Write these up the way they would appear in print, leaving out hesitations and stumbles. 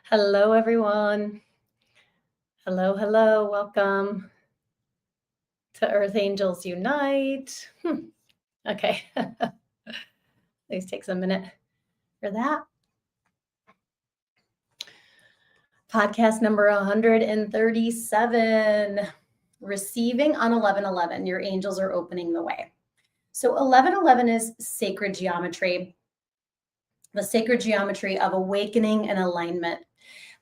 Hello, everyone. Hello, hello. Welcome to Earth Angels Unite. Okay. Please take a minute for that. Podcast number 137. Receiving on 1111. Your angels are opening the way. So 1111 is sacred geometry, the sacred geometry of awakening and alignment.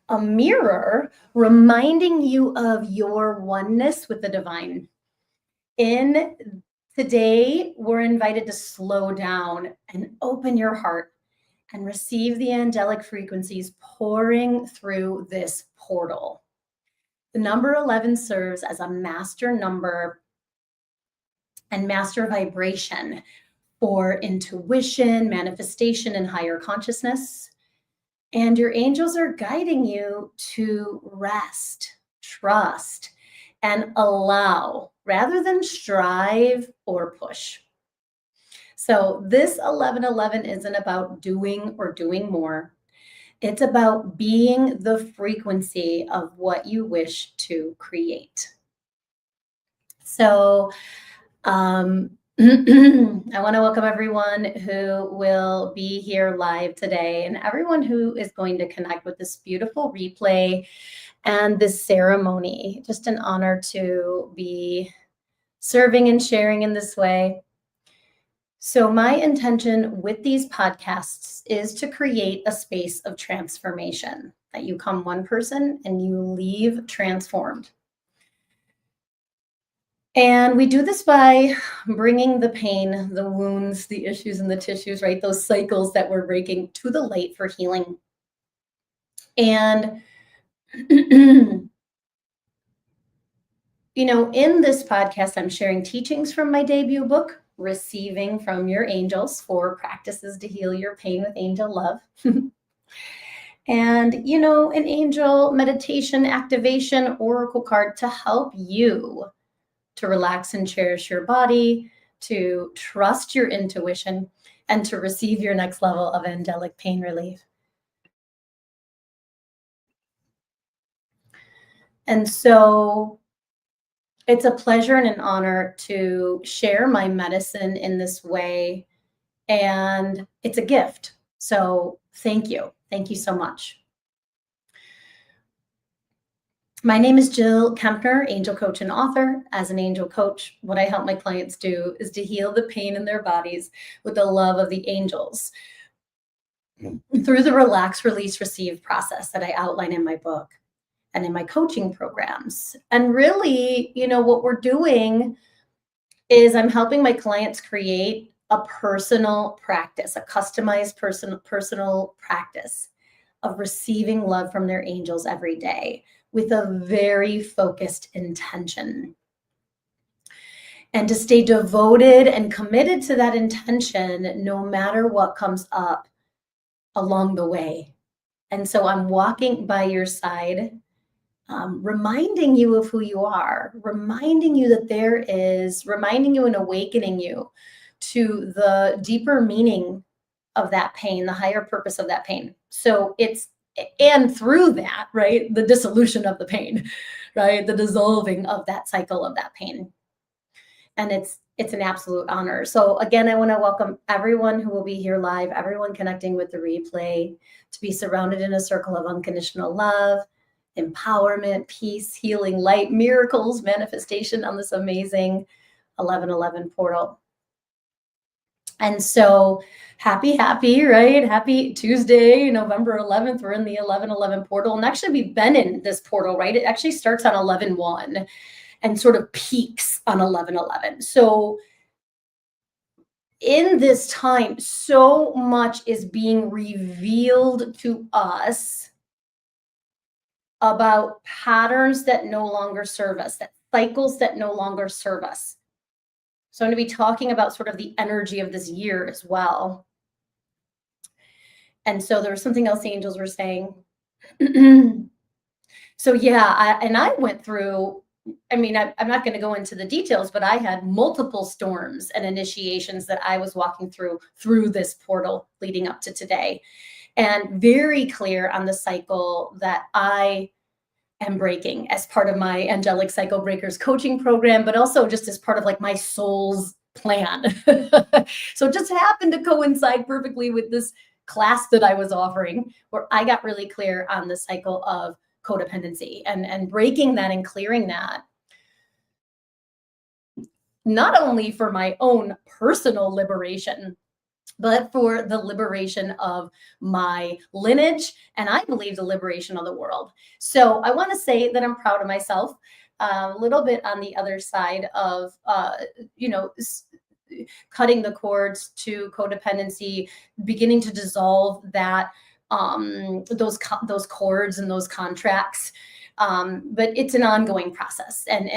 A mirror reminding you of your oneness with the divine. Today, we're invited to slow down and open your heart and receive the angelic frequencies pouring through this portal. The number 11 serves as a master number and master vibration for intuition, manifestation, and higher consciousness. And your angels are guiding you to rest, trust, and allow rather than strive or push. So this 1111 isn't about doing or doing more. It's about being the frequency of what you wish to create. So I want to welcome everyone who will be here live today and everyone who is going to connect with this beautiful replay and this ceremony. Just an honor to be serving and sharing in this way. So my intention with these podcasts is to create a space of transformation, that you come one person and you leave transformed. And we do this by bringing the pain, the wounds, the issues in the tissues, right? Those cycles that we're breaking to the light for healing. And, in this podcast, I'm sharing teachings from my debut book, Receiving from Your Angels, 4 Practices to Heal Your Pain with Angel Love. And, an angel meditation activation oracle card to help you to relax and cherish your body, to trust your intuition, and to receive your next level of angelic pain relief. And so it's a pleasure and an honor to share my medicine in this way. And it's a gift. So thank you. Thank you so much. My name is Jill Kempner, angel coach and author. As an angel coach, what I help my clients do is to heal the pain in their bodies with the love of the angels through the relax, release, receive process that I outline in my book and in my coaching programs. And really, what we're doing is I'm helping my clients create a personal practice, a customized personal practice of receiving love from their angels every day with a very focused intention. And to stay devoted and committed to that intention no matter what comes up along the way. And so I'm walking by your side, reminding you of who you are, reminding you and awakening you to the deeper meaning of that pain, the higher purpose of that pain. So and through that, right, the dissolution of the pain, right, the dissolving of that cycle of that pain. And it's an absolute honor. So again, I want to welcome everyone who will be here live, everyone connecting with the replay, to be surrounded in a circle of unconditional love, empowerment, peace, healing, light, miracles, manifestation on this amazing 1111 portal. And so happy, right? Happy Tuesday, November 11th. We're in the 1111 portal. And actually, we've been in this portal, right? It actually starts on 11/1 and sort of peaks on 11/11. So in this time, so much is being revealed to us about patterns that no longer serve us, that cycles that no longer serve us. So I'm going to be talking about sort of the energy of this year as well. And so there was something else the angels were saying. So yeah, I went through, I'm not going to go into the details, but I had multiple storms and initiations that I was walking through this portal leading up to today. and very clear on the cycle that I am breaking as part of my Angelic Cycle Breakers coaching program, but also just as part of like my soul's plan. So it just happened to coincide perfectly with this class that I was offering, where I got really clear on the cycle of codependency and breaking that and clearing that, not only for my own personal liberation, but for the liberation of my lineage, and I believe the liberation of the world. So I want to say that I'm proud of myself. A little bit on the other side of, you know, cutting the cords to codependency, beginning to dissolve that, those cords and those contracts. But it's an ongoing process, and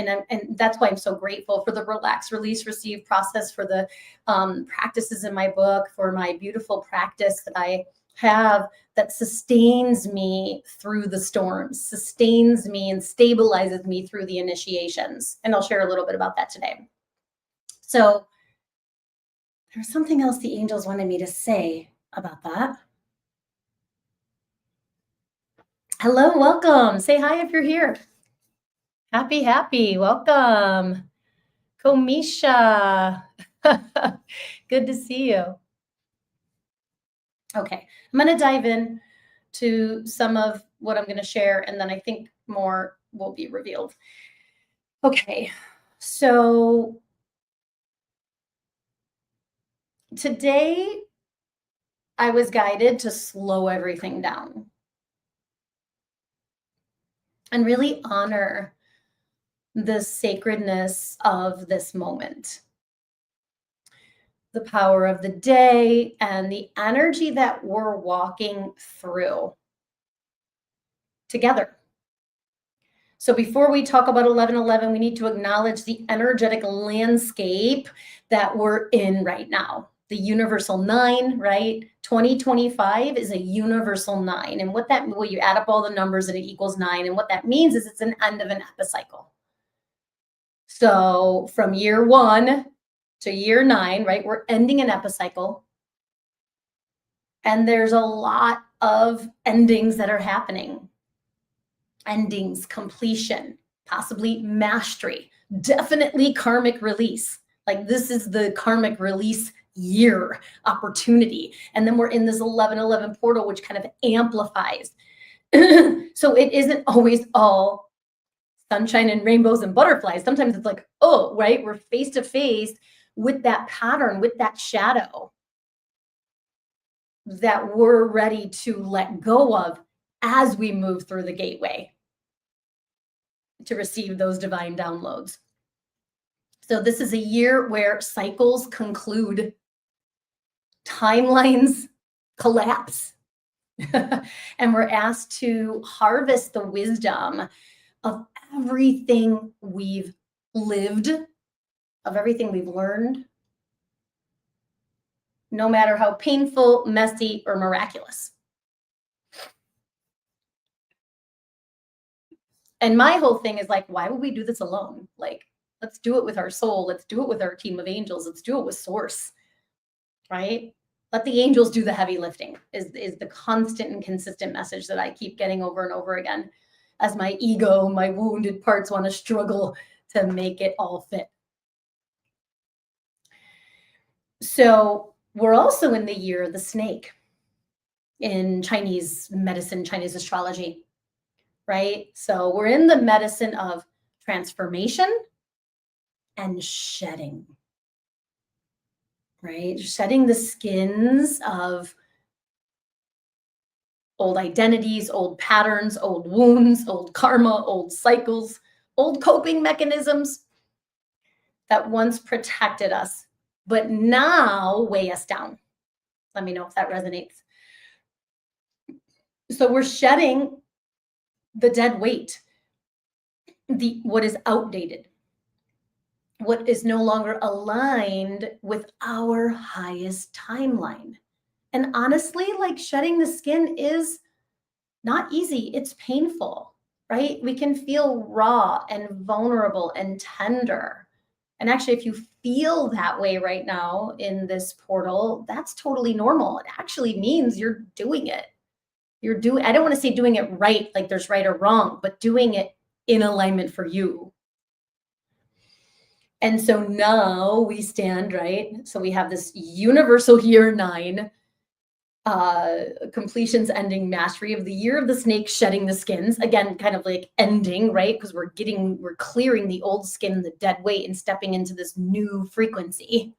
that's why I'm so grateful for the relax, release, receive process, for the practices in my book, for my beautiful practice that I have that sustains me through the storms, sustains me and stabilizes me through the initiations. And I'll share a little bit about that today. So there's something else the angels wanted me to say about that. Hello, welcome. Say hi if you're here. Happy, welcome. Komisha. Good to see you. Okay, I'm going to dive in to some of what I'm going to share, and then I think more will be revealed. Okay, so today I was guided to slow everything down and really honor the sacredness of this moment, the power of the day, and the energy that we're walking through together. So before we talk about 1111, we need to acknowledge the energetic landscape that we're in right now. The universal 9, right? 2025 is a universal 9. And what that, well, you add up all the numbers and it equals 9. And what that means is it's an end of an epicycle. So from year 1 to year 9, right? We're ending an epicycle. And there's a lot of endings that are happening. Endings, completion, possibly mastery, definitely karmic release. Like this is the karmic release year opportunity. And then we're in this 1111 portal, which kind of amplifies. So it isn't always all sunshine and rainbows and butterflies. Sometimes it's like, oh, right, we're face to face with that pattern, with that shadow that we're ready to let go of as we move through the gateway to receive those divine downloads. So this is a year where cycles conclude, timelines collapse, and we're asked to harvest the wisdom of everything we've lived, of everything we've learned, no matter how painful, messy, or miraculous. And my whole thing is like, why would we do this alone? Like, let's do it with our soul. Let's do it with our team of angels. Let's do it with source, right? Let the angels do the heavy lifting is the constant and consistent message that I keep getting over and over again, as my ego, my wounded parts want to struggle to make it all fit. So we're also in the year of the snake in Chinese medicine, Chinese astrology, right? So we're in the medicine of transformation and shedding, right? Shedding the skins of old identities, old patterns, old wounds, old karma, old cycles, old coping mechanisms that once protected us, but now weigh us down. Let me know if that resonates. So we're shedding the dead weight, what is outdated, what is no longer aligned with our highest timeline. And honestly, like shedding the skin is not easy. It's painful, right? We can feel raw and vulnerable and tender. And actually, if you feel that way right now in this portal, that's totally normal. It actually means you're doing it. I don't want to say doing it right, like there's right or wrong, but doing it in alignment for you. And so now we stand, right? So we have this universal year 9, completions ending mastery of the year of the snake shedding the skins. Again, kind of like ending, right? Because we're clearing the old skin, the dead weight, and stepping into this new frequency.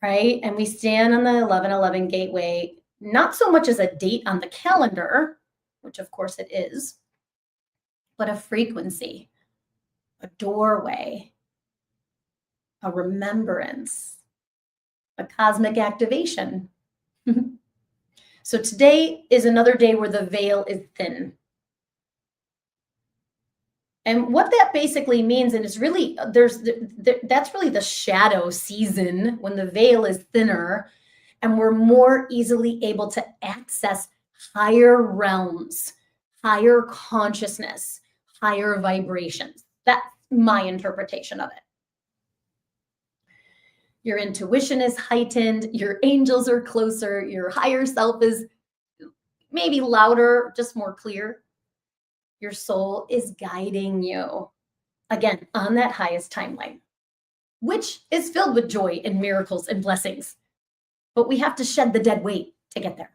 Right? And we stand on the 1111 gateway, not so much as a date on the calendar, which of course it is, but a frequency, a doorway, a remembrance, a cosmic activation. So today is another day where the veil is thin. And what that basically means, and it's really, that's really the shadow season when the veil is thinner and we're more easily able to access higher realms, higher consciousness, higher vibrations. That's my interpretation of it. Your intuition is heightened, your angels are closer, your higher self is maybe louder, just more clear. Your soul is guiding you, again, on that highest timeline, which is filled with joy and miracles and blessings. But we have to shed the dead weight to get there.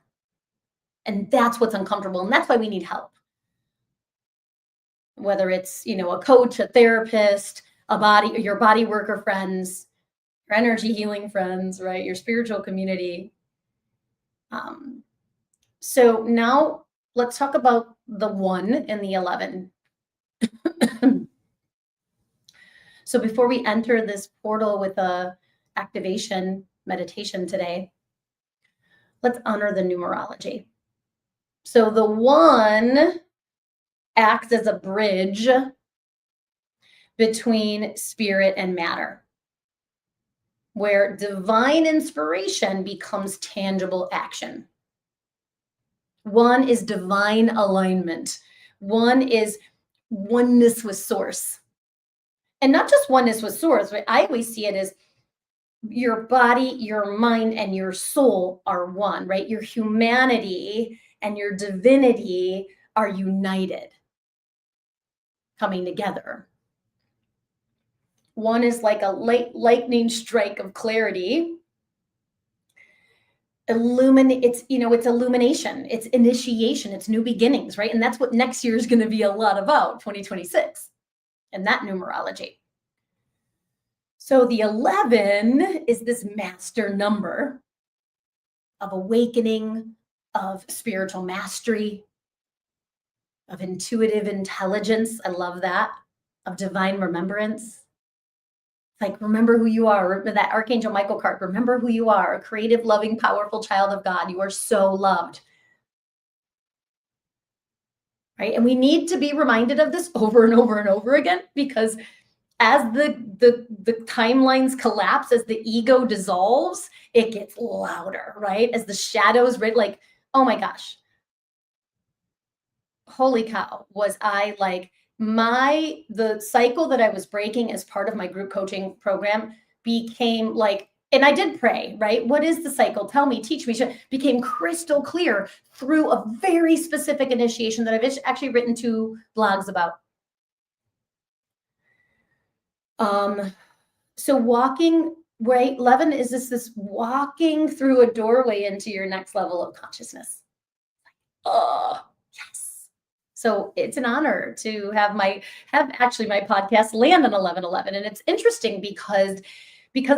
And that's what's uncomfortable. And that's why we need help. Whether it's, a coach, a therapist, your body worker friends, your energy healing friends, right? Your spiritual community. So now let's talk about the 1 and the 11. So before we enter this portal with a activation meditation today, let's honor the numerology. So the 1 acts as a bridge between spirit and matter, where divine inspiration becomes tangible action. 1 is divine alignment. 1 is oneness with source. And not just oneness with source, right? I always see it as your body, your mind, and your soul are one, right? Your humanity and your divinity are united, coming together. 1 is like a lightning strike of clarity. It's illumination, it's initiation, it's new beginnings, right? And that's what next year is going to be a lot about, 2026, and that numerology. So the 11 is this master number of awakening, of spiritual mastery, of intuitive intelligence. I love that. Of divine remembrance. Like, remember who you are. That Archangel Michael card. Remember who you are. A creative, loving, powerful child of God. You are so loved. Right? And we need to be reminded of this over and over and over again, because as the timelines collapse, as the ego dissolves, it gets louder, right? As the shadows, right? Like, oh my gosh. Holy cow, was I like, the cycle that I was breaking as part of my group coaching program became like, and I did pray, right? What is the cycle? Tell me, teach me. Became crystal clear through a very specific initiation that I've actually written 2 blogs about. So walking, right? 11 is this walking through a doorway into your next level of consciousness. Oh, yes. So it's an honor to have my podcast land on 11/11. And it's interesting because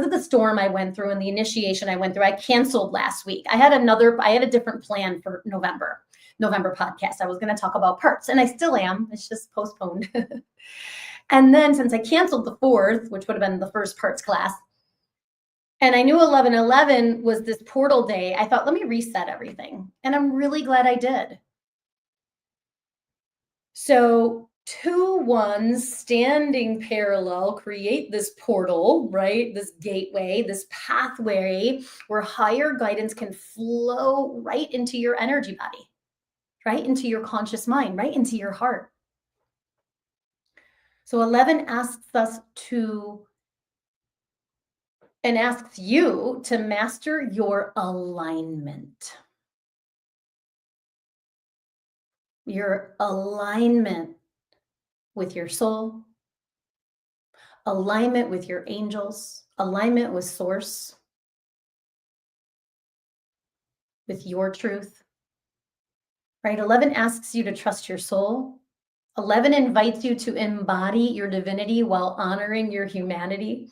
of the storm I went through and the initiation I went through, I canceled last week. I had a different plan for November podcast. I was going to talk about parts, and I still am. It's just postponed. And then since I canceled the 4th, which would have been the first parts class, and I knew 11/11 was this portal day, I thought, let me reset everything. And I'm really glad I did. So 2 1s standing parallel create this portal, right? This gateway, this pathway where higher guidance can flow right into your energy body, right into your conscious mind, right into your heart. So 11 asks us to and asks you to master your alignment. Your alignment with your soul, alignment with your angels, alignment with source, with your truth, right? 11 asks you to trust your soul. 11 invites you to embody your divinity while honoring your humanity,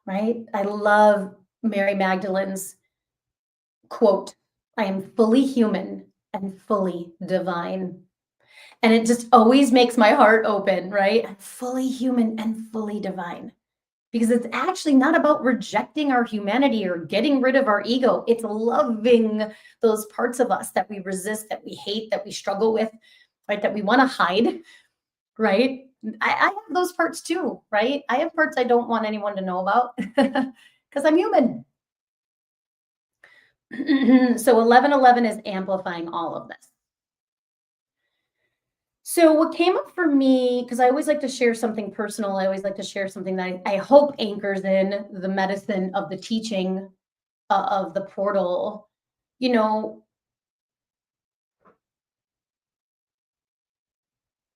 right? I love Mary Magdalene's quote, I am fully human and fully divine. And it just always makes my heart open, right? I'm fully human and fully divine. Because it's actually not about rejecting our humanity or getting rid of our ego. It's loving those parts of us that we resist, that we hate, that we struggle with, right? That we want to hide, right? I have those parts too, right? I have parts I don't want anyone to know about because I'm human. So 1111 is amplifying all of this. So what came up for me, because I always like to share something personal, I always like to share something that I hope anchors in the medicine of the teaching of the portal. You know,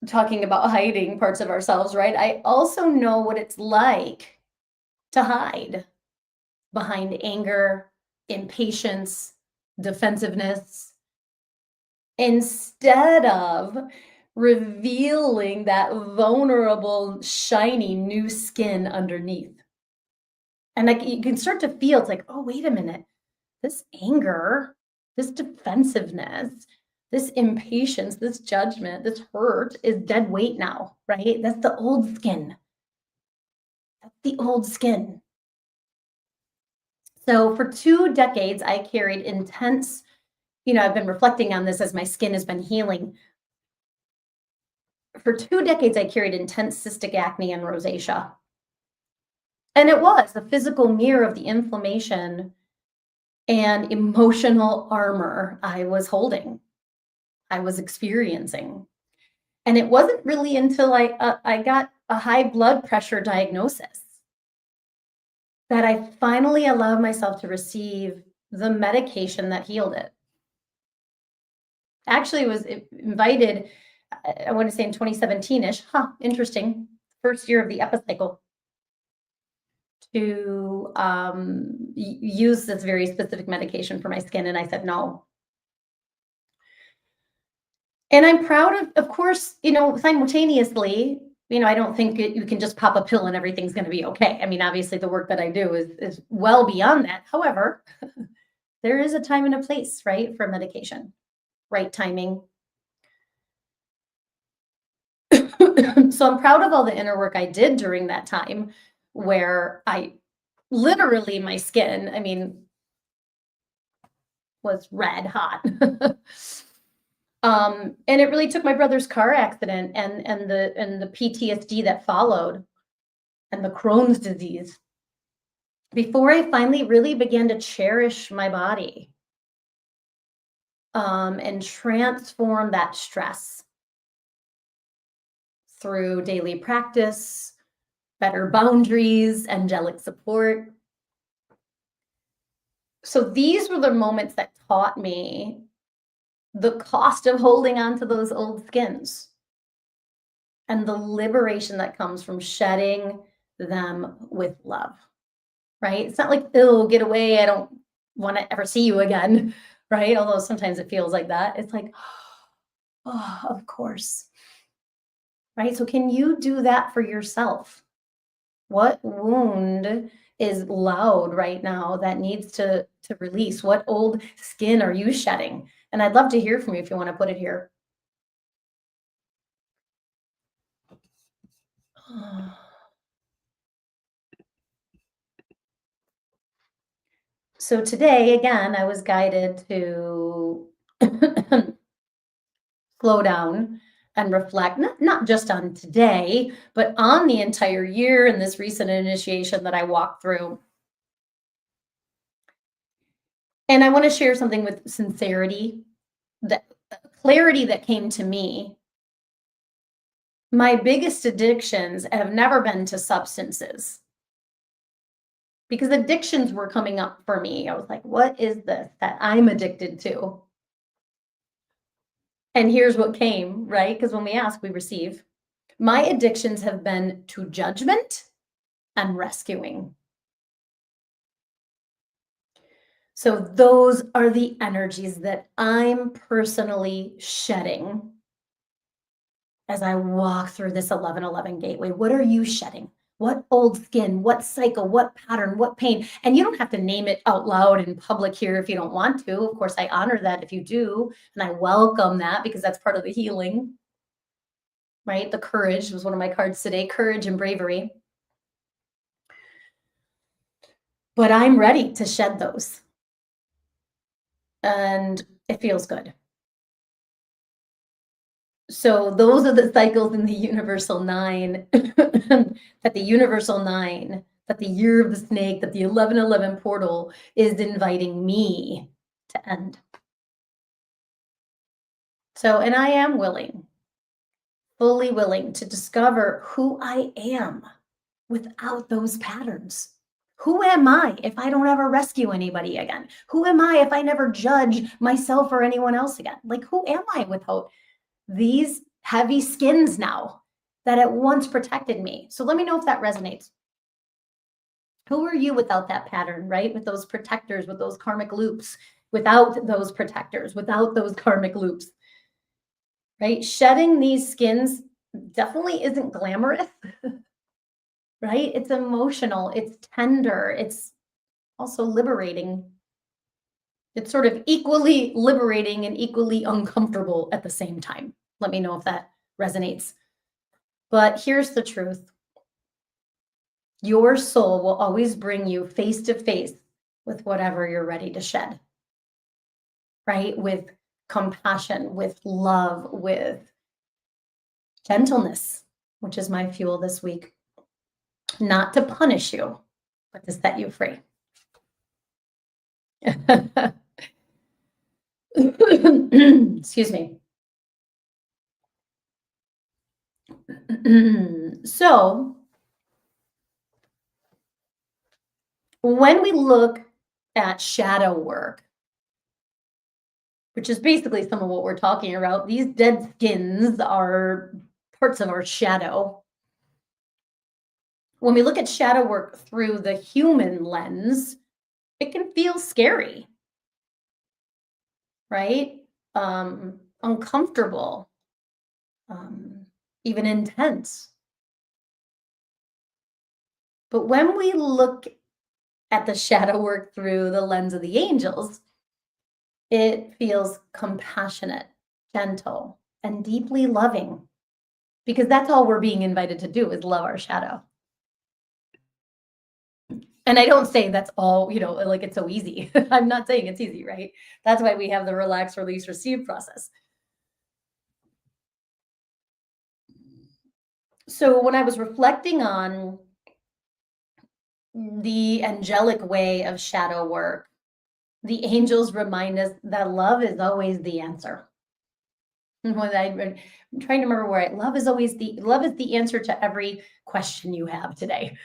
talking about hiding parts of ourselves, right? I also know what it's like to hide behind anger, impatience, defensiveness, instead of revealing that vulnerable, shiny new skin underneath. And like you can start to feel it's like, oh, wait a minute, this anger, this defensiveness, this impatience, this judgment, this hurt is dead weight now, right? That's the old skin. That's the old skin. So for 2 decades, I carried intense, I've been reflecting on this as my skin has been healing. For 2 decades, I carried intense cystic acne and rosacea. And it was the physical mirror of the inflammation and emotional armor I was holding, I was experiencing. And it wasn't really until I got a high blood pressure diagnosis that I finally allowed myself to receive the medication that healed it. Actually, was invited, I want to say in 2017-ish. Interesting. First year of the epicycle to use this very specific medication for my skin, and I said no. And I'm proud of course, simultaneously, I don't think you can just pop a pill and everything's going to be okay. I mean, obviously, the work that I do is well beyond that. However, there is a time and a place, right, for medication, right timing. So I'm proud of all the inner work I did during that time where I literally my skin, I mean, was red hot. And it really took my brother's car accident and the PTSD that followed and the Crohn's disease before I finally really began to cherish my body and transform that stress through daily practice, better boundaries, angelic support. So these were the moments that taught me the cost of holding on to those old skins and the liberation that comes from shedding them with love, right? It's not like, oh, get away. I don't want to ever see you again, right? Although sometimes it feels like that. It's like, oh, of course, right? So can you do that for yourself? What wound is loud right now that needs to release? What old skin are you shedding? And I'd love to hear from you if you want to put it here. So today, again, I was guided to slow down and reflect, not just on today, but on the entire year and this recent initiation that I walked through. And I want to share something with sincerity, that clarity that came to me My biggest addictions have never been to substances because addictions were coming up for me. I was like, what is this that I'm addicted to? And here's what came, right? Because when we ask, we receive. My addictions have been to judgment and rescuing. So those are the energies that I'm personally shedding as I walk through this 1111 gateway. What are you shedding? What old skin, what cycle, what pattern, what pain? And you don't have to name it out loud in public here if you don't want to. Of course, I honor that if you do, and I welcome that because that's part of the healing, right? The courage was one of my cards today, courage and bravery. But I'm ready to shed those. And it feels good. So those are the cycles in the universal nine, that the universal nine, that the year of the snake, that the 1111 portal is inviting me to end. So, and I am willing, fully willing to discover who I am without those patterns. Who am I if I don't ever rescue anybody again? Who am I if I never judge myself or anyone else again? Like, who am I without these heavy skins now that at once protected me? So let me know if that resonates. Who are you without that pattern, right? With those protectors, with those karmic loops, without those protectors, without those karmic loops, right? Shedding these skins definitely isn't glamorous, right? It's emotional, it's tender, it's also liberating. It's sort of equally liberating and equally uncomfortable at the same time. Let me know if that resonates. But here's the truth. Your soul will always bring you face to face with whatever you're ready to shed, right? With compassion, with love, with gentleness, which is my fuel this week. Not to punish you, but to set you free. Excuse me. So, when we look at shadow work, which is basically some of what we're talking about, these dead skins are parts of our shadow. When we look at shadow work through the human lens, it can feel scary, right? Uncomfortable, even intense. But when we look at the shadow work through the lens of the angels, it feels compassionate, gentle, and deeply loving, because that's all we're being invited to do is love our shadow. And I don't say that's all, like it's so easy. I'm not saying it's easy, right? That's why we have the relax, release, receive process. So when I was reflecting on the angelic way of shadow work, the angels remind us that love is always the answer. I'm trying to remember where love is the answer to every question you have today.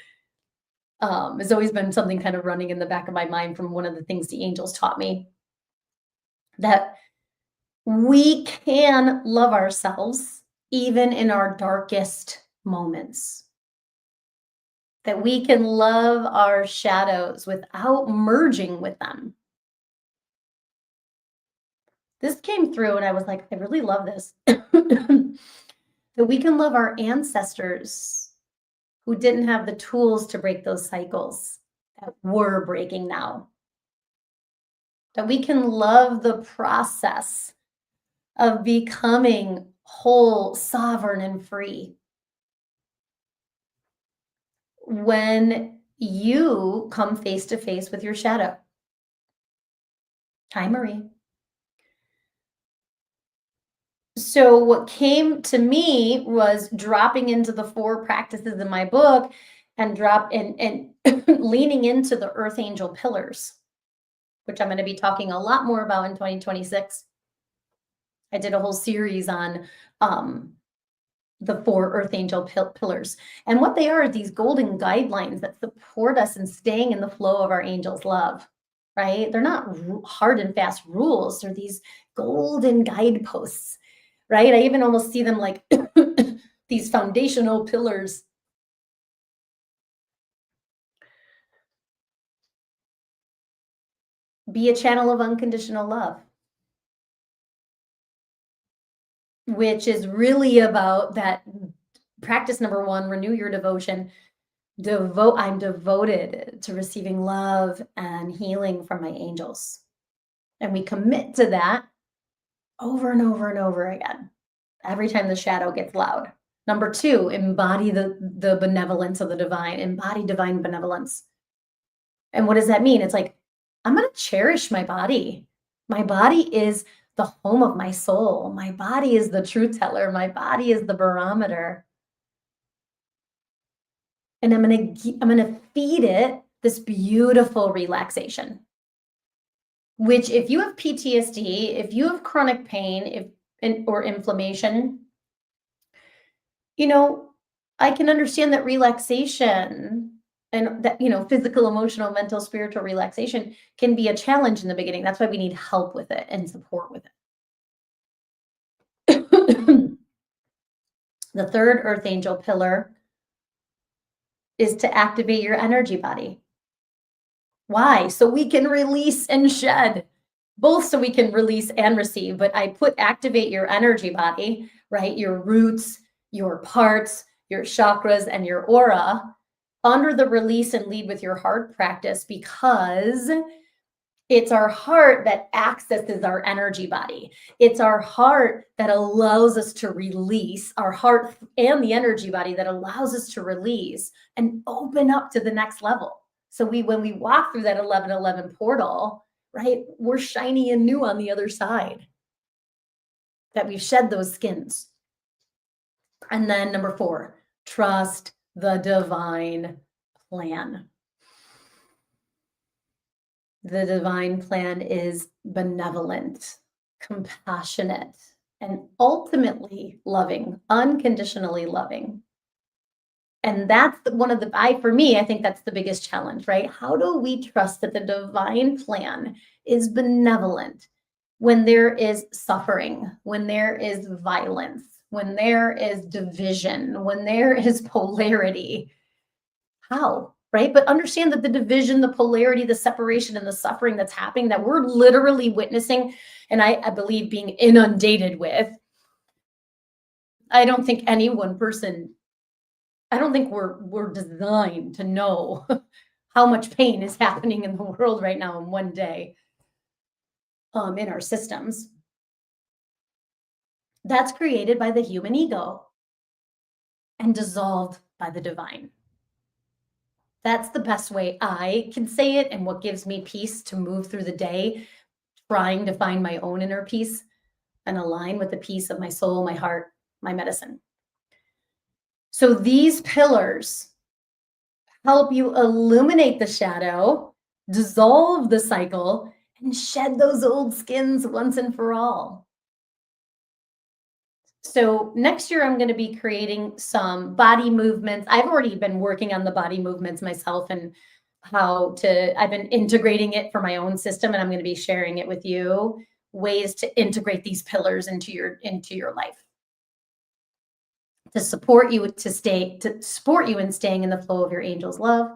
Has always been something kind of running in the back of my mind from one of the things the angels taught me, that we can love ourselves even in our darkest moments, that we can love our shadows without merging with them. This came through and I was like, I really love this. That we can love our ancestors who didn't have the tools to break those cycles that we're breaking now. That we can love the process of becoming whole, sovereign, and free. When you come face to face with your shadow. Hi, Marie. So what came to me was dropping into the 4 practices in my book and leaning into the earth angel pillars, which I'm going to be talking a lot more about in 2026. I did a whole series on the four earth angel pillars. And what they are these golden guidelines that support us in staying in the flow of our angel's love, right? They're not hard and fast rules. They're these golden guideposts, right? I even almost see them like these foundational pillars. Be a channel of unconditional love, which is really about that practice number one, renew your devotion. I'm devoted to receiving love and healing from my angels. And we commit to that over and over and over again, every time the shadow gets loud. Number two, embody the benevolence of the divine, embody divine benevolence. And what does that mean? It's like, I'm going to cherish my body. My body is the home of my soul. My body is the truth teller. My body is the barometer. And I'm going to feed it this beautiful relaxation, which if you have PTSD, if you have chronic pain, or inflammation, I can understand that relaxation and that, physical, emotional, mental, spiritual relaxation can be a challenge in the beginning. That's why we need help with it and support with it. The third earth angel pillar is to activate your energy body. Why? So we can release and shed, both so we can release and receive. But I put activate your energy body, right? Your roots, your parts, your chakras, and your aura under the release and lead with your heart practice, because it's our heart that accesses our energy body. It's our heart that allows us to release, our heart and the energy body that allows us to release and open up to the next level. So when we walk through that 1111 portal, right, we're shiny and new on the other side, that we've shed those skins. And then number four, trust the divine plan. The divine plan is benevolent, compassionate, and ultimately loving, unconditionally loving. And that's for me, I think that's the biggest challenge, right? How do we trust that the divine plan is benevolent when there is suffering, when there is violence, when there is division, when there is polarity? How? Right? But understand that the division, the polarity, the separation, and the suffering that's happening, that we're literally witnessing, and I believe being inundated with, I don't think any one person, I don't think we're designed to know how much pain is happening in the world right now in one day, in our systems. That's created by the human ego and dissolved by the divine. That's the best way I can say it, and what gives me peace to move through the day, trying to find my own inner peace and align with the peace of my soul, my heart, my medicine. So these pillars help you illuminate the shadow, dissolve the cycle, and shed those old skins once and for all. So next year, I'm going to be creating some body movements. I've already been working on the body movements myself, and I've been integrating it for my own system, and I'm going to be sharing it with you, ways to integrate these pillars into your life to support you in staying in the flow of your angel's love.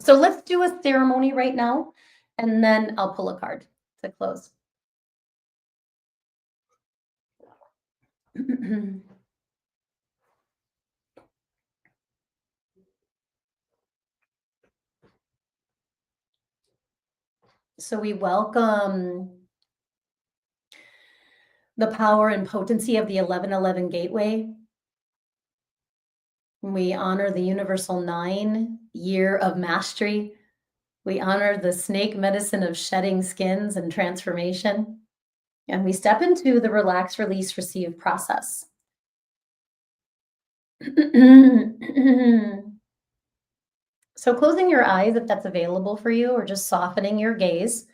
So let's do a ceremony right now, and then I'll pull a card to close. So we welcome the power and potency of the 1111 gateway. We honor the universal 9 year of mastery. We honor the snake medicine of shedding skins and transformation. And we step into the relax, release, receive process. So closing your eyes, if that's available for you, or just softening your gaze.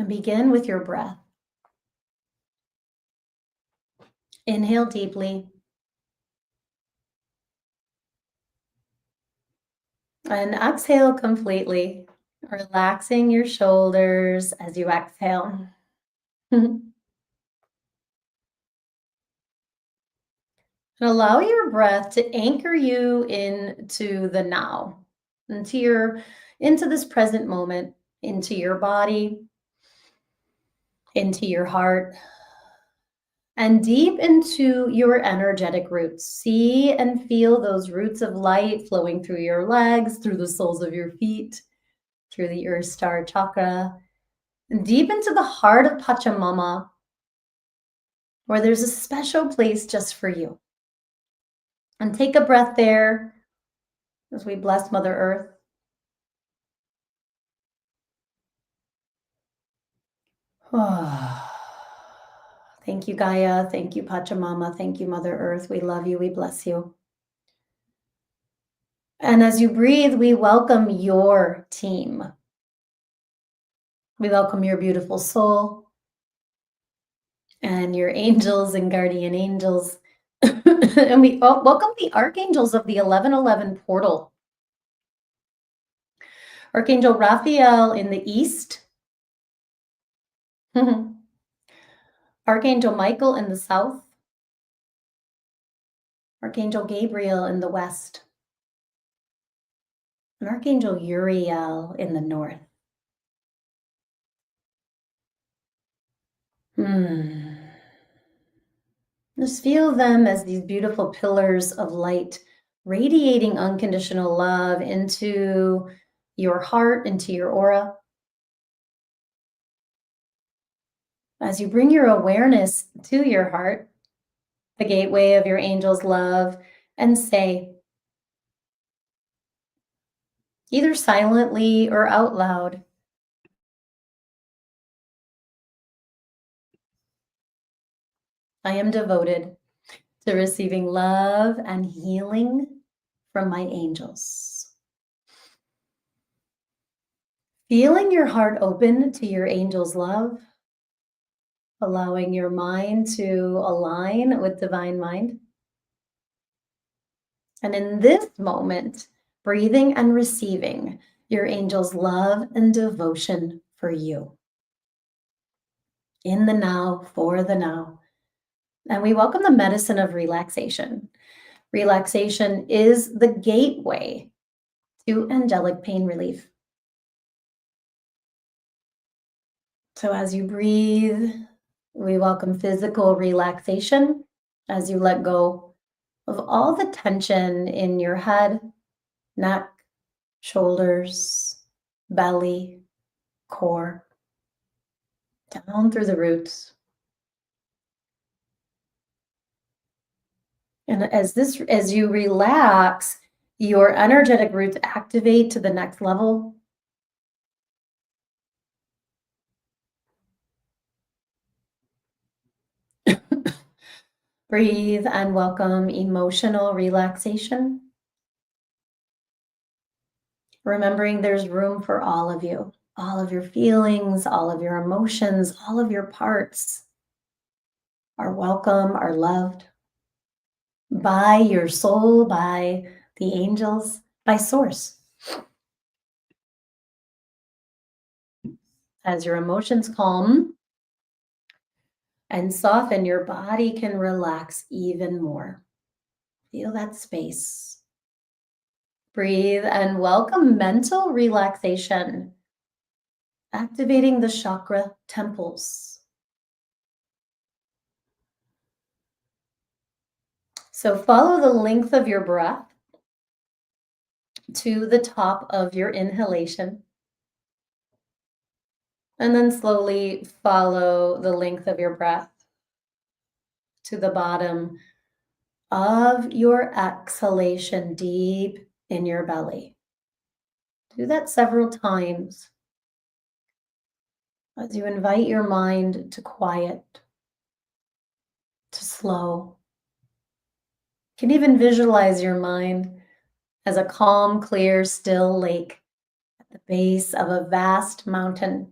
Begin with your breath. Inhale deeply and exhale completely, relaxing your shoulders as you exhale. And allow your breath to anchor you into the now, into this present moment, into your body, into your heart, and deep into your energetic roots. See and feel those roots of light flowing through your legs, through the soles of your feet, through the Earth Star chakra, and deep into the heart of Pachamama, where there's a special place just for you. And take a breath there as we bless Mother Earth. Thank you, Gaia. Thank you, Pachamama. Thank you, Mother Earth. We love you. We bless you. And as you breathe, we welcome your team. We welcome your beautiful soul and your angels and guardian angels. And we welcome the archangels of the 1111 portal. Archangel Raphael in the east. Archangel Michael in the south. Archangel Gabriel in the west. And Archangel Uriel in the north. Just feel them as these beautiful pillars of light, radiating unconditional love into your heart, into your aura. As you bring your awareness to your heart, the gateway of your angel's love, and say, either silently or out loud, I am devoted to receiving love and healing from my angels. Feeling your heart open to your angel's love, allowing your mind to align with divine mind. And in this moment, breathing and receiving your angel's love and devotion for you. In the now, for the now. And we welcome the medicine of relaxation. Relaxation is the gateway to angelic pain relief. So as you breathe, we welcome physical relaxation as you let go of all the tension in your head, neck, shoulders, belly, core, down through the roots. And as you relax, your energetic roots activate to the next level. Breathe and welcome emotional relaxation. Remembering there's room for all of you, all of your feelings, all of your emotions, all of your parts are welcome, are loved by your soul, by the angels, by Source. As your emotions calm and soften, your body can relax even more. Feel that space. Breathe and welcome mental relaxation, activating the chakra temples. So follow the length of your breath to the top of your inhalation. And then slowly follow the length of your breath to the bottom of your exhalation deep in your belly. Do that several times as you invite your mind to quiet, to slow. You can even visualize your mind as a calm, clear, still lake at the base of a vast mountain.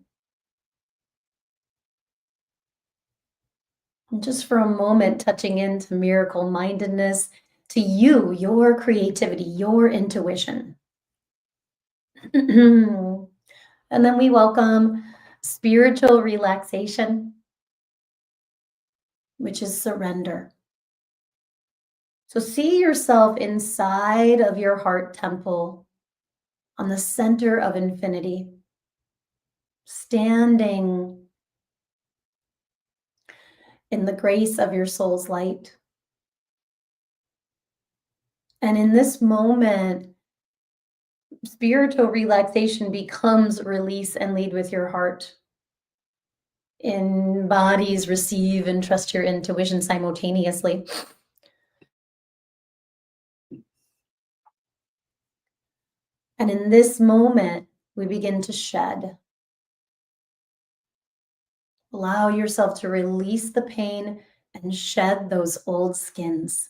And just for a moment, touching into miracle mindedness, to you, your creativity, your intuition. And then we welcome spiritual relaxation, which is surrender. So see yourself inside of your heart temple on the center of infinity, standing in the grace of your soul's light. And in this moment, spiritual relaxation becomes release and lead with your heart. Embodies, receive, and trust your intuition simultaneously. And in this moment, we begin to shed. Allow yourself to release the pain and shed those old skins.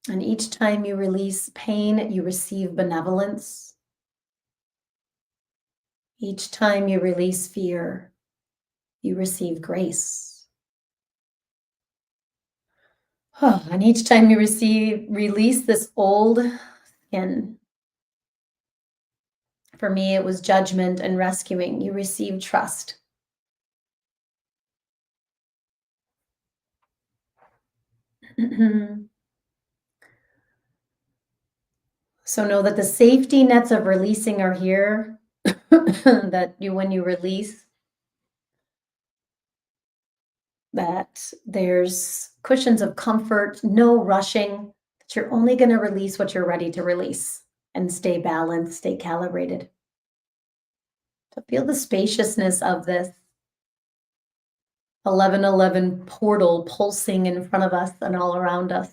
And each time you release pain, you receive benevolence. Each time you release fear, you receive grace. And each time you release this old skin, for me, it was judgment and rescuing. You receive trust. So know that the safety nets of releasing are here, that when you release, that there's cushions of comfort, no rushing, that you're only going to release what you're ready to release and stay balanced, stay calibrated. So feel the spaciousness of this 1111 portal pulsing in front of us and all around us.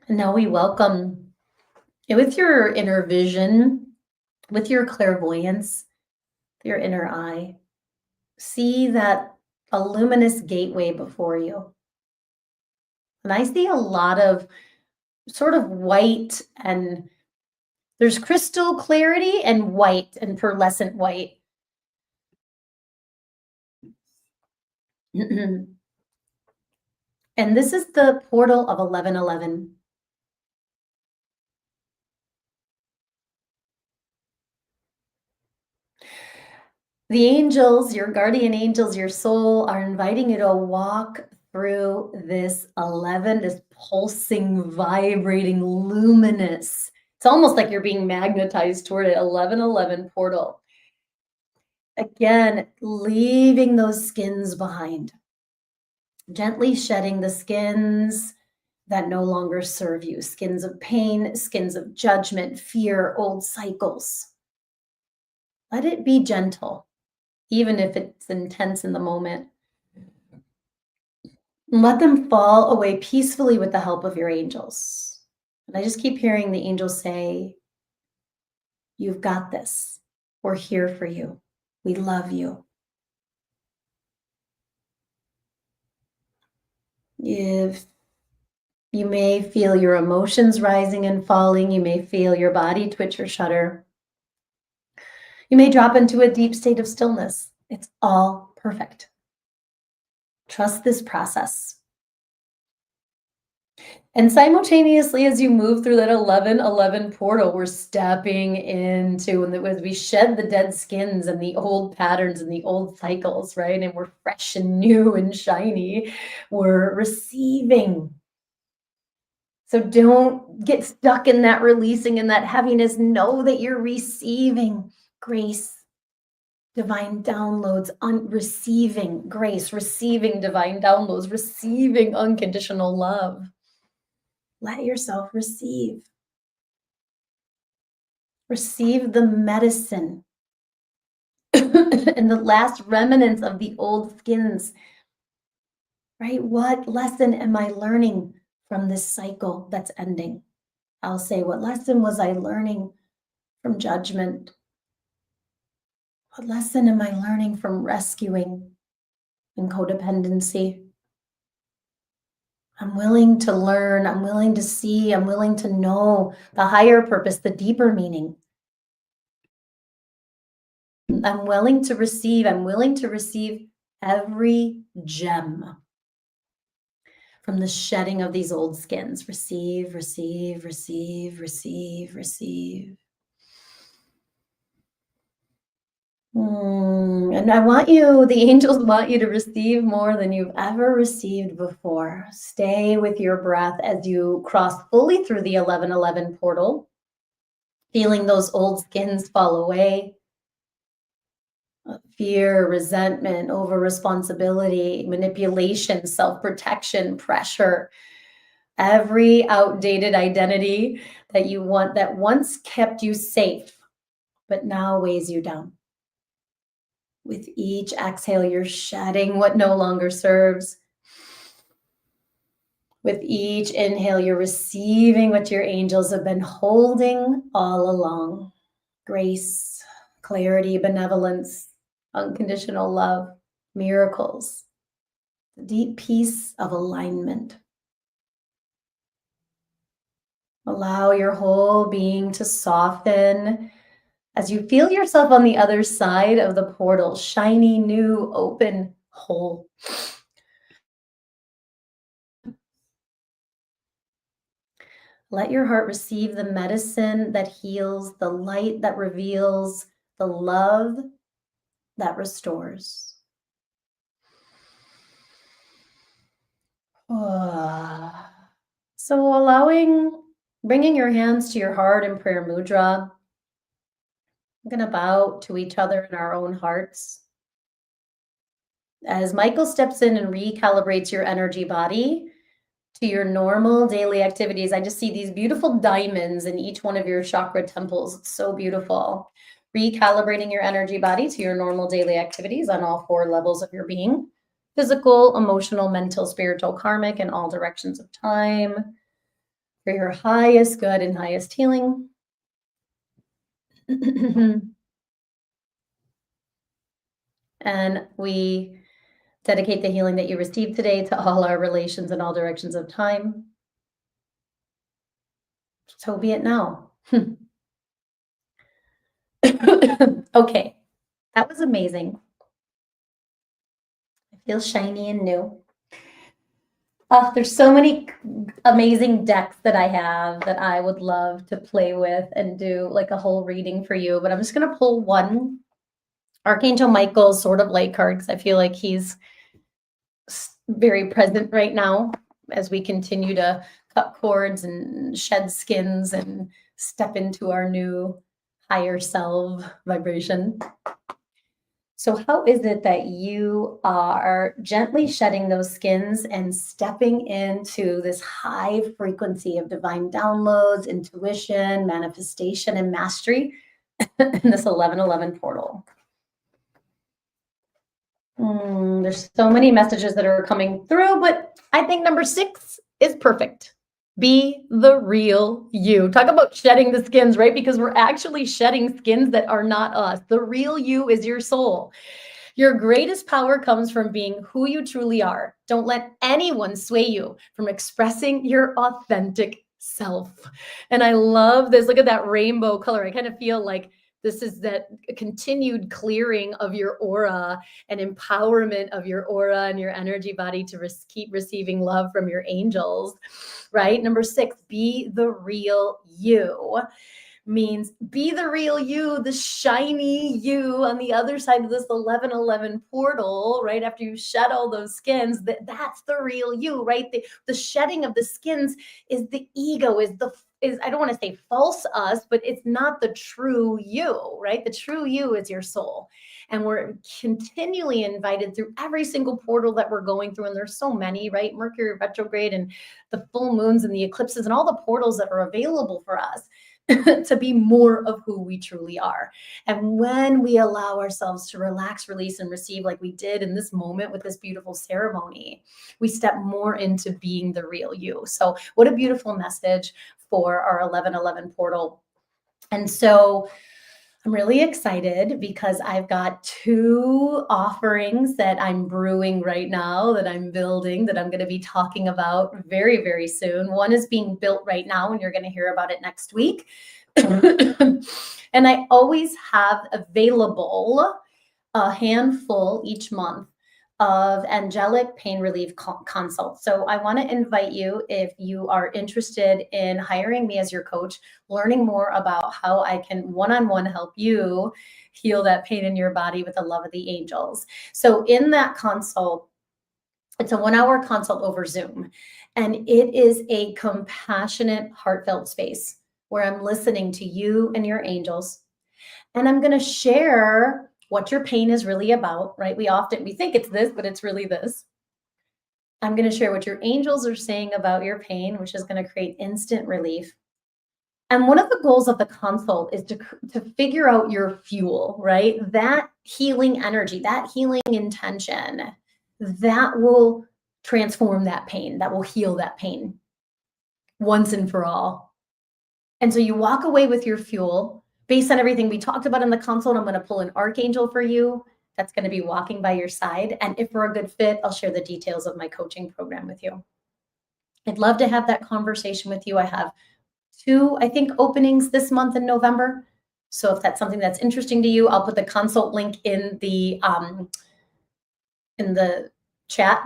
And now we welcome, with your inner vision, with your clairvoyance, your inner eye, see that a luminous gateway before you. And I see a lot of sort of white, and there's crystal clarity and white and pearlescent white. And this is the portal of 1111. The angels, your guardian angels, your soul, are inviting you to walk through this 11, this pulsing, vibrating, luminous. It's almost like you're being magnetized toward it, 1111 portal. Again, leaving those skins behind. Gently shedding the skins that no longer serve you. Skins of pain, skins of judgment, fear, old cycles. Let it be gentle, even if it's intense in the moment. And let them fall away peacefully with the help of your angels. And I just keep hearing the angels say, "You've got this. We're here for you. We love you." If you may feel your emotions rising and falling, you may feel your body twitch or shudder. You may drop into a deep state of stillness. It's all perfect. Trust this process. And simultaneously, as you move through that 1111 portal, we're stepping into, and as we shed the dead skins and the old patterns and the old cycles, right? And we're fresh and new and shiny, we're receiving. So don't get stuck in that releasing and that heaviness. Know that you're receiving grace, divine downloads, receiving grace, receiving divine downloads, receiving unconditional love. Let yourself receive. Receive the medicine and the last remnants of the old skins, right? What lesson am I learning from this cycle that's ending? I'll say, what lesson was I learning from judgment? What lesson am I learning from rescuing and codependency? I'm willing to learn. I'm willing to see. I'm willing to know the higher purpose, the deeper meaning. I'm willing to receive. I'm willing to receive every gem from the shedding of these old skins. Receive, receive, receive, receive, receive. And I want you, the angels want you to receive more than you've ever received before. Stay with your breath as you cross fully through the 1111 portal, feeling those old skins fall away. Fear, resentment, over responsibility, manipulation, self-protection, pressure, every outdated identity that you want that once kept you safe, but now weighs you down. With each exhale, you're shedding what no longer serves. With each inhale, you're receiving what your angels have been holding all along. Grace, clarity, benevolence, unconditional love, miracles, the deep peace of alignment. Allow your whole being to soften as you feel yourself on the other side of the portal, shiny, new, open, whole. Let your heart receive the medicine that heals, the light that reveals, the love that restores. So bringing your hands to your heart in prayer mudra. I'm going to bow to each other in our own hearts. As Michael steps in and recalibrates your energy body to your normal daily activities, I just see these beautiful diamonds in each one of your chakra temples. It's so beautiful. Recalibrating your energy body to your normal daily activities on all 4 levels of your being: physical, emotional, mental, spiritual, karmic, in all directions of time, for your highest good and highest healing. And we dedicate the healing that you received today to all our relations in all directions of time. So be it now. Okay, that was amazing. I feel shiny and new. Oh, there's so many amazing decks that I have that I would love to play with and do like a whole reading for you, but I'm just gonna pull one Archangel Michael's Sword of Light card because I feel like he's very present right now as we continue to cut cords and shed skins and step into our new higher self vibration. So how is it that you are gently shedding those skins and stepping into this high frequency of divine downloads, intuition, manifestation, and mastery in this 1111 portal? There's so many messages that are coming through, but I think number 6 is perfect. Be the real you. Talk about shedding the skins, right? Because we're actually shedding skins that are not us. The real you is your soul. Your greatest power comes from being who you truly are. Don't let anyone sway you from expressing your authentic self. And I love this. Look at that rainbow color. I kind of feel like this is that continued clearing of your aura and empowerment of your aura and your energy body to keep receiving love from your angels, right? Number 6, be the real you. Means be the real you, the shiny you on the other side of this 1111 portal, right? After you shed all those skins, that's the real you, right? The shedding of the skins is the ego, is I don't want to say false us, but it's not the true you, right? The true you is your soul. And we're continually invited through every single portal that we're going through. And there's so many, right? Mercury retrograde and the full moons and the eclipses and all the portals that are available for us to be more of who we truly are. And when we allow ourselves to relax, release, and receive like we did in this moment with this beautiful ceremony, we step more into being the real you. So what a beautiful message for our 1111 portal. And so I'm really excited because I've got two offerings that I'm brewing right now, that I'm building, that I'm going to be talking about very, very soon. One is being built right now, and you're going to hear about it next week. And I always have available a handful each month of angelic pain relief consults. So I want to invite you, if you are interested in hiring me as your coach, learning more about how I can one-on-one help you heal that pain in your body with the love of the angels. So in that consult, it's a 1 hour consult over Zoom, and it is a compassionate, heartfelt space where I'm listening to you and your angels, and I'm going to share what your pain is really about, right? We think it's this, but it's really this. I'm going to share what your angels are saying about your pain, which is going to create instant relief. And one of the goals of the consult is to figure out your fuel, right? That healing energy, that healing intention, that will transform that pain, that will heal that pain once and for all. And so you walk away with your fuel based on everything we talked about in the consult. I'm going to pull an archangel for you that's going to be walking by your side. And if we're a good fit, I'll share the details of my coaching program with you. I'd love to have that conversation with you. I have 2, I think, openings this month in November. So if that's something that's interesting to you, I'll put the consult link in the chat,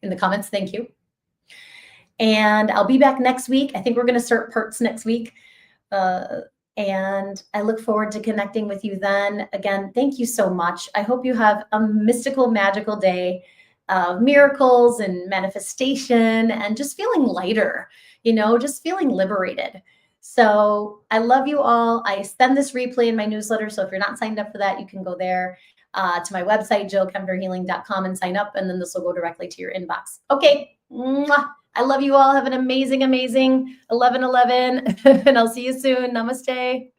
in the comments. Thank you. And I'll be back next week. I think we're going to start parts next week. And I look forward to connecting with you then. Again, thank you so much. I hope you have a mystical, magical day of miracles and manifestation and just feeling lighter, just feeling liberated. So I love you all. I send this replay in my newsletter. So if you're not signed up for that, you can go there to my website, jillkempnerhealing.com, and sign up. And then this will go directly to your inbox. Okay. Mwah. I love you all. Have an amazing, amazing 11/11, and I'll see you soon. Namaste.